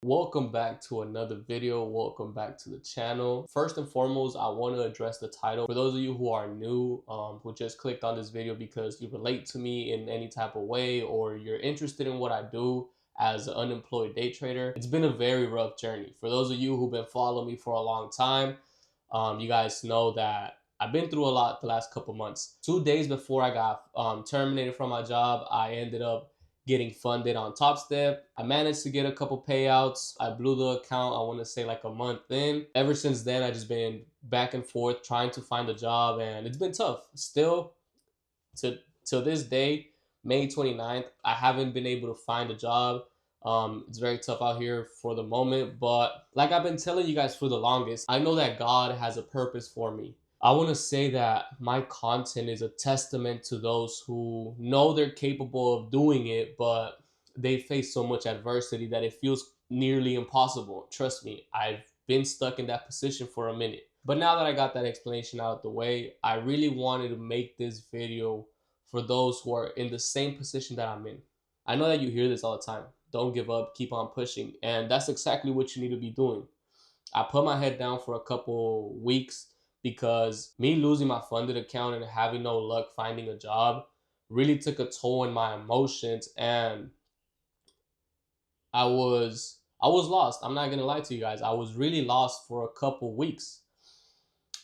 Welcome back to another video. Welcome back to the channel. First and foremost, I want to address the title. For those of you who are new, who just clicked on this video because you relate to me in any type of way or you're interested in what I do as an unemployed day trader, it's been a very rough journey. For those of you who've been following me for a long time, you guys know that I've been through a lot the last couple months. 2 days before I got terminated from my job, I ended up getting funded on Top Step. I managed to get a couple payouts. I blew the account, I want to say like a month in. Ever since then, I just been back and forth trying to find a job, and it's been tough. Still, to this day, May 29th, I haven't been able to find a job. It's very tough out here for the moment, but like I've been telling you guys for the longest, I know that God has a purpose for me. I want to say that my content is a testament to those who know they're capable of doing it, but they face so much adversity that it feels nearly impossible. Trust me, I've been stuck in that position for a minute. But now that I got that explanation out of the way, I really wanted to make this video for those who are in the same position that I'm in. I know that you hear this all the time. Don't give up, keep on pushing. And that's exactly what you need to be doing. I put my head down for a couple weeks because me losing my funded account and having no luck finding a job really took a toll on my emotions, and I was lost. I'm not gonna lie to you guys. I was really lost for a couple weeks.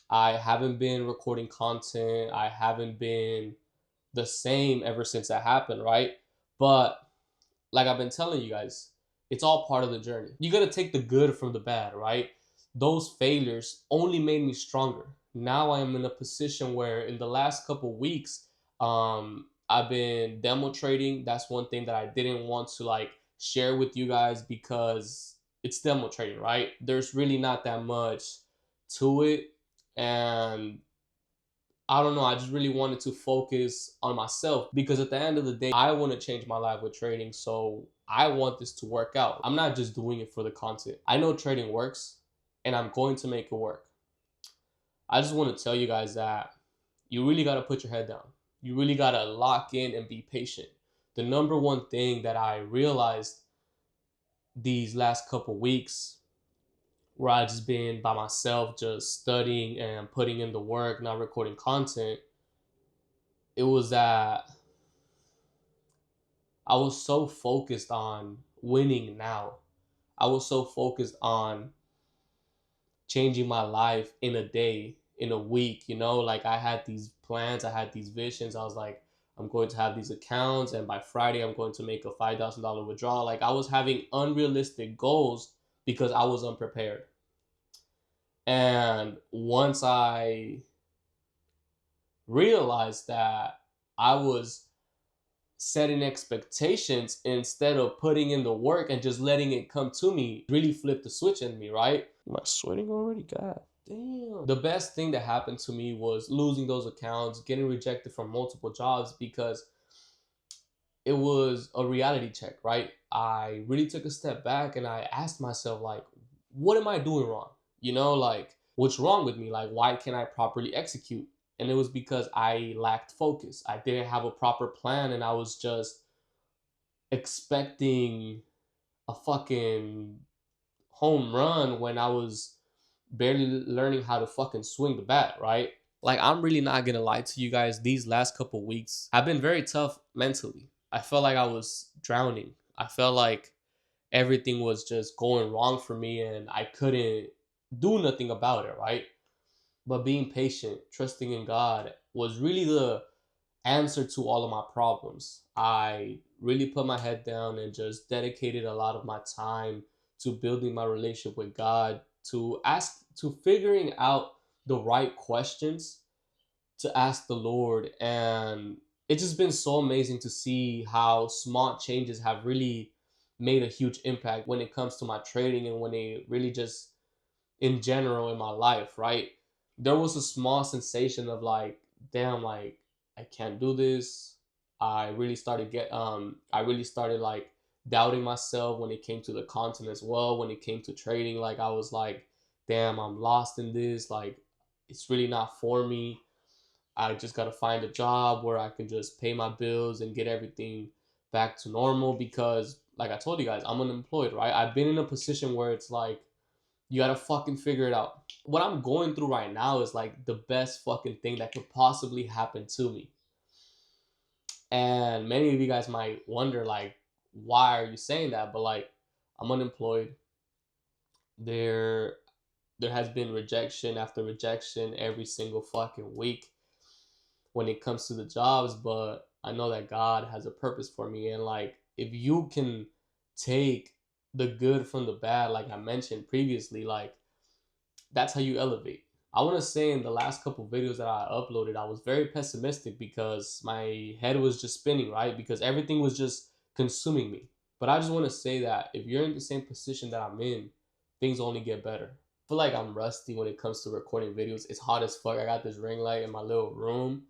I haven't been recording content. I haven't been the same ever since that happened, right? But like I've been telling you guys, it's all part of the journey. You gotta take the good from the bad, right? Those failures only made me stronger. Now I am in a position where in the last couple weeks, I've been demo trading. That's one thing that I didn't want to like share with you guys because it's demo trading, right? There's really not that much to it. And I don't know, I just really wanted to focus on myself because at the end of the day, I want to change my life with trading. So I want this to work out. I'm not just doing it for the content. I know trading works and I'm going to make it work. I just want to tell you guys that you really got to put your head down. You really got to lock in and be patient. The number one thing that I realized these last couple weeks, where I just been by myself, just studying and putting in the work, not recording content, it was that I was so focused on winning now. I was so focused on changing my life in a day, in a week, like I had these plans, I had these visions. I was like, I'm going to have these accounts, and by Friday, I'm going to make a $5,000 withdrawal. Like I was having unrealistic goals because I was unprepared. And once I realized that I was setting expectations instead of putting in the work and just letting it come to me, really flipped the switch in me, right? Am I sweating already? God damn. The best thing that happened to me was losing those accounts, getting rejected from multiple jobs, because it was a reality check, right? I really took a step back and I asked myself, like, what am I doing wrong? Like, what's wrong with me? Like, why can't I properly execute? And it was because I lacked focus. I didn't have a proper plan, and I was just expecting a fucking home run when I was barely learning how to fucking swing the bat, right? Like, I'm really not gonna lie to you guys. These last couple weeks have been very tough mentally. I felt like I was drowning. I felt like everything was just going wrong for me and I couldn't do nothing about it, right? But being patient, trusting in God was really the answer to all of my problems. I really put my head down and just dedicated a lot of my time to building my relationship with God, to figuring out the right questions to ask the Lord. And it's just been so amazing to see how small changes have really made a huge impact when it comes to my trading and when it really just in general in my life, right? There was a small sensation of like, damn, like I can't do this. I really started like doubting myself when it came to the content as well. When it came to trading, like I was like, damn, I'm lost in this. Like it's really not for me. I just got to find a job where I can just pay my bills and get everything back to normal, because like I told you guys, I'm unemployed, right? I've been in a position where it's like, you gotta fucking figure it out. What I'm going through right now is like the best fucking thing that could possibly happen to me. And many of you guys might wonder, like, why are you saying that? But like, I'm unemployed. There, there has been rejection after rejection every single fucking week when it comes to the jobs, but I know that God has a purpose for me. And like, if you can take the good from the bad, like I mentioned previously, like that's how you elevate. I want to say in the last couple videos that I uploaded, I was very pessimistic because my head was just spinning, right? Because everything was just consuming me. But I just want to say that if you're in the same position that I'm in, things only get better. I feel like I'm rusty when it comes to recording videos. It's hot as fuck. I got this ring light in my little room,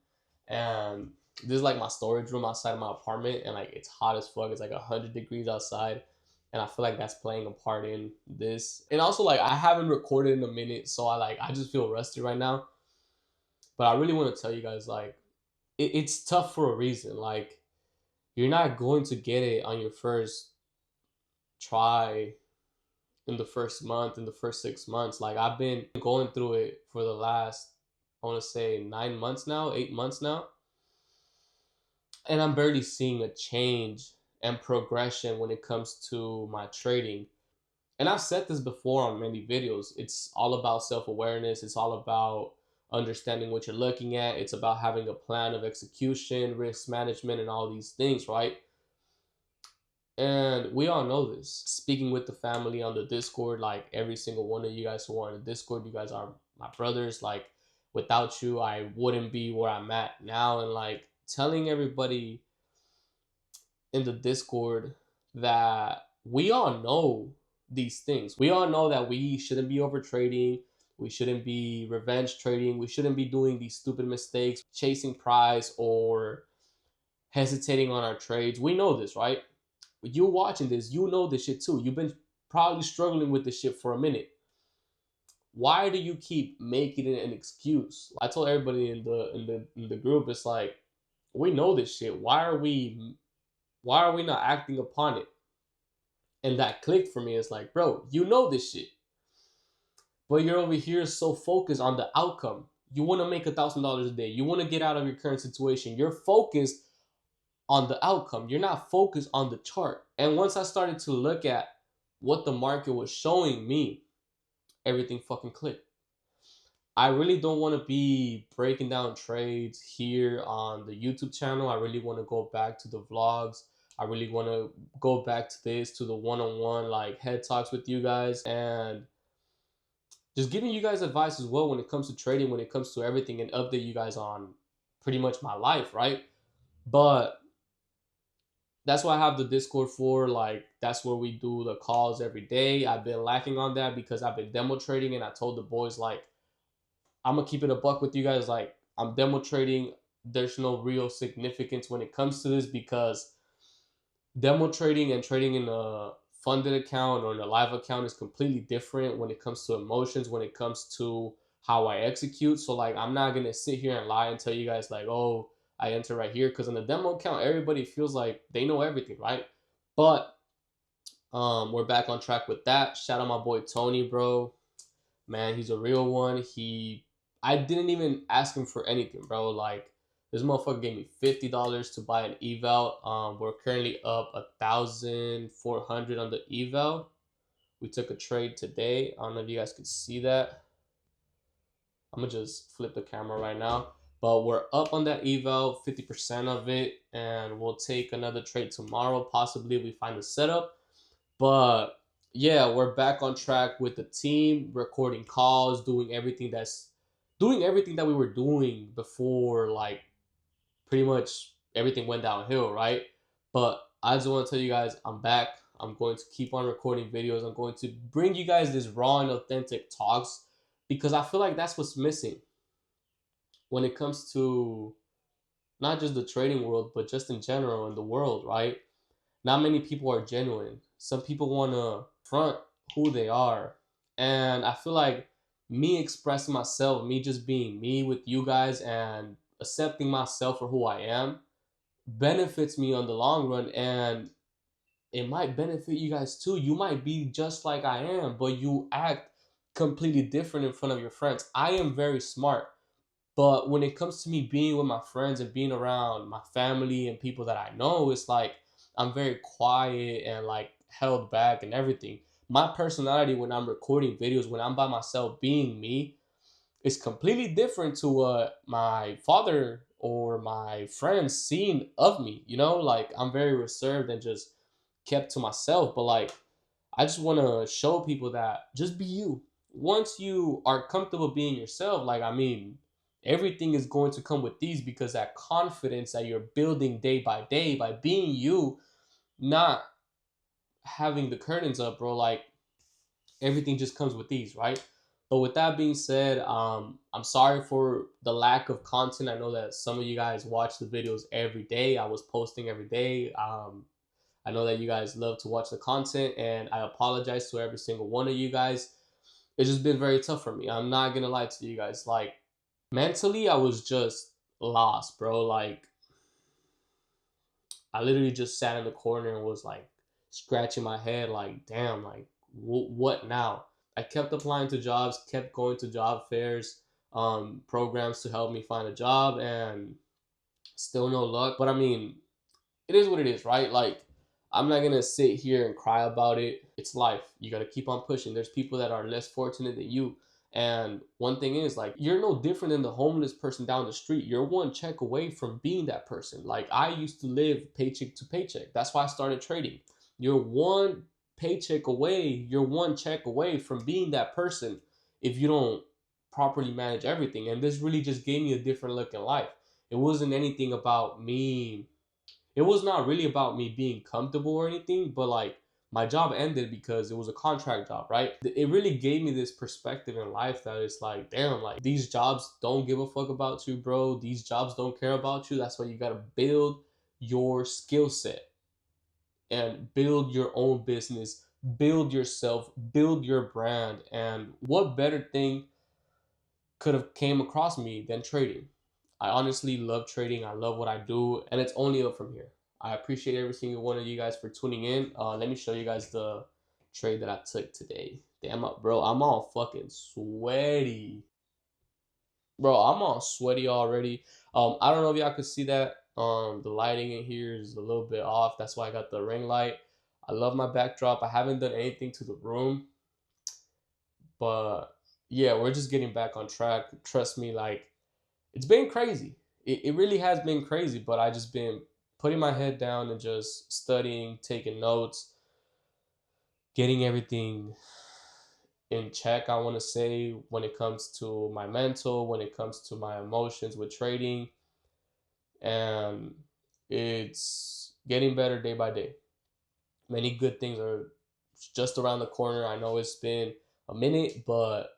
and this is like my storage room outside my apartment, and like it's hot as fuck. It's like 100 degrees outside, and I feel like that's playing a part in this. And also, like, I haven't recorded in a minute, so I just feel rusty right now. But I really want to tell you guys, like, it's tough for a reason. Like, you're not going to get it on your first try, in the first month, in the first 6 months. Like, I've been going through it for the last, I want to say 9 months now, 8 months now, and I'm barely seeing a change and progression when it comes to my trading. And I've said this before on many videos. It's all about self-awareness. It's all about understanding what you're looking at. It's about having a plan of execution, risk management, and all these things, right? And we all know this. Speaking with the family on the Discord, like every single one of you guys who are on the Discord, you guys are my brothers. Like, without you, I wouldn't be where I'm at now. And like telling everybody in the Discord that we all know these things. We all know that we shouldn't be over trading. We shouldn't be revenge trading. We shouldn't be doing these stupid mistakes, chasing price or hesitating on our trades. We know this, right? You watching this, you know this shit too. You've been probably struggling with this shit for a minute. Why do you keep making it an excuse? I told everybody in the group, it's like, we know this shit. Why are we not acting upon it? And that clicked for me. It's like, bro, you know this shit, but you're over here so focused on the outcome. You want to make $1,000 a day. You want to get out of your current situation. You're focused on the outcome. You're not focused on the chart. And once I started to look at what the market was showing me, everything fucking clicked. I really don't want to be breaking down trades here on the YouTube channel. I really want to go back to the vlogs. I really want to go back to this, to the one-on-one like head talks with you guys, and just giving you guys advice as well when it comes to trading, when it comes to everything, and update you guys on pretty much my life, right? But that's what I have the Discord for. Like, that's where we do the calls every day. I've been lacking on that because I've been demo trading, and I told the boys, like, I'm gonna keep it a buck with you guys. Like, I'm demo trading. There's no real significance when it comes to this because demo trading and trading in a funded account or in a live account is completely different when it comes to emotions, when it comes to how I execute. So like, I'm not gonna sit here and lie and tell you guys like, oh, I enter right here, because on the demo account, everybody feels like they know everything, right? But we're back on track with that. Shout out my boy Tony, bro. Man, he's a real one. I didn't even ask him for anything, bro. Like, this motherfucker gave me $50 to buy an eval. We're currently up 1,400 on the eval. We took a trade today. I don't know if you guys can see that. I'm gonna just flip the camera right now. But we're up on that eval, 50% of it, and we'll take another trade tomorrow. Possibly if we find a setup. But yeah, we're back on track with the team, recording calls, doing everything that we were doing before, like pretty much everything went downhill, right? But I just want to tell you guys, I'm back. I'm going to keep on recording videos. I'm going to bring you guys this raw and authentic talks because I feel like that's what's missing when it comes to not just the trading world, but just in general in the world, right? Not many people are genuine. Some people want to front who they are. And I feel like me expressing myself, me just being me with you guys and accepting myself for who I am benefits me on the long run. And it might benefit you guys too. You might be just like I am, but you act completely different in front of your friends. I am very smart, but when it comes to me being with my friends and being around my family and people that I know, it's like I'm very quiet and like held back and everything. My personality when I'm recording videos, when I'm by myself being me, is completely different to what my father or my friends seen of me. You know, like I'm very reserved and just kept to myself. But like I just want to show people that just be you. Once you are comfortable being yourself, like I mean, everything is going to come with these because that confidence that you're building day by day by being you, not having the curtains up, bro. Like everything just comes with these, right? But with that being said, I'm sorry for the lack of content. I know that some of you guys watch the videos every day. I was posting every day. I know that you guys love to watch the content, and I apologize to every single one of you guys. It's just been very tough for me. I'm not gonna lie to you guys. Like mentally, I was just lost, bro. Like I literally just sat in the corner and was like scratching my head, like, damn, like what now? I kept applying to jobs, kept going to job fairs, programs to help me find a job, and still no luck. But I mean, it is what it is, right? Like, I'm not gonna sit here and cry about it. It's life. You gotta keep on pushing. There's people that are less fortunate than you. And one thing is, like, you're no different than the homeless person down the street. You're one check away from being that person. Like, I used to live paycheck to paycheck. That's why I started trading. You're one paycheck away, you're one check away from being that person if you don't properly manage everything. And this really just gave me a different look in life. It wasn't anything about me, it was not really about me being comfortable or anything, but like my job ended because it was a contract job, right? It really gave me this perspective in life that it's like, damn, like these jobs don't give a fuck about you, bro. These jobs don't care about you. That's why you gotta build your skill set and build your own business, build yourself, build your brand. And what better thing could have came across me than trading? I honestly love trading. I love what I do, and it's only up from here. I appreciate every single one of you guys for tuning in. Let me show you guys the trade that I took today. Damn up, bro. I'm all fucking sweaty. Bro, I'm all sweaty already. I don't know if y'all could see that. The lighting in here is a little bit off. That's why I got the ring light. I love my backdrop. I haven't done anything to the room, but yeah, we're just getting back on track. Trust me, like it's been crazy. It really has been crazy, but I just been putting my head down and just studying, taking notes, getting everything in check. I want to say when it comes to my mental, when it comes to my emotions with trading, and it's getting better day by day. Many good things are just around the corner. I know it's been a minute, but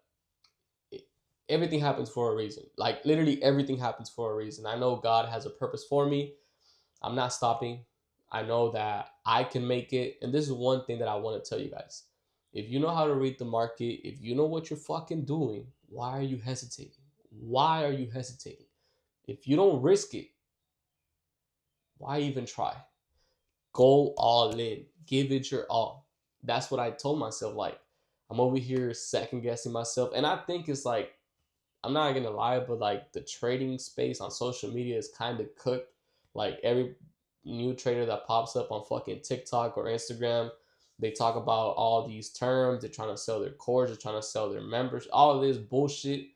everything happens for a reason. Like literally everything happens for a reason. I know God has a purpose for me. I'm not stopping. I know that I can make it. And this is one thing that I want to tell you guys. If you know how to read the market, if you know what you're fucking doing, why are you hesitating? Why are you hesitating? If you don't risk it, why even try? Go all in. Give it your all. That's what I told myself. Like, I'm over here second guessing myself. And I think it's like, I'm not gonna lie, but like the trading space on social media is kind of cooked. Like every new trader that pops up on fucking TikTok or Instagram, they talk about all these terms. They're trying to sell their cores, they're trying to sell their members, all of this bullshit,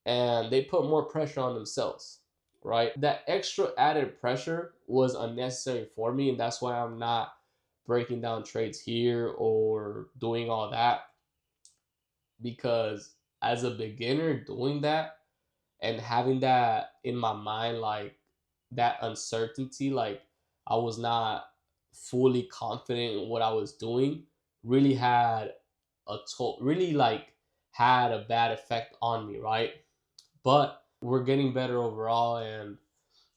and they put more pressure on themselves, right? That extra added pressure was unnecessary for me, and that's why I'm not breaking down trades here or doing all that, because as a beginner doing that and having that in my mind, like that uncertainty, like I was not fully confident in what I was doing, really had really like had a bad effect on me, right? But we're getting better overall, and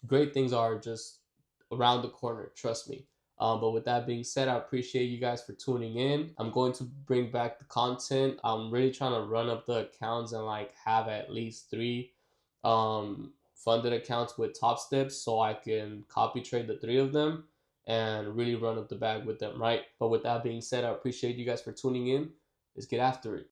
great things are just around the corner, trust me. But with that being said, I appreciate you guys for tuning in. I'm going to bring back the content. I'm really trying to run up the accounts and like have at least 3 funded accounts with top steps so I can copy trade the 3 of them. and really run up the bag with them, right? But with that being said, I appreciate you guys for tuning in. Let's get after it.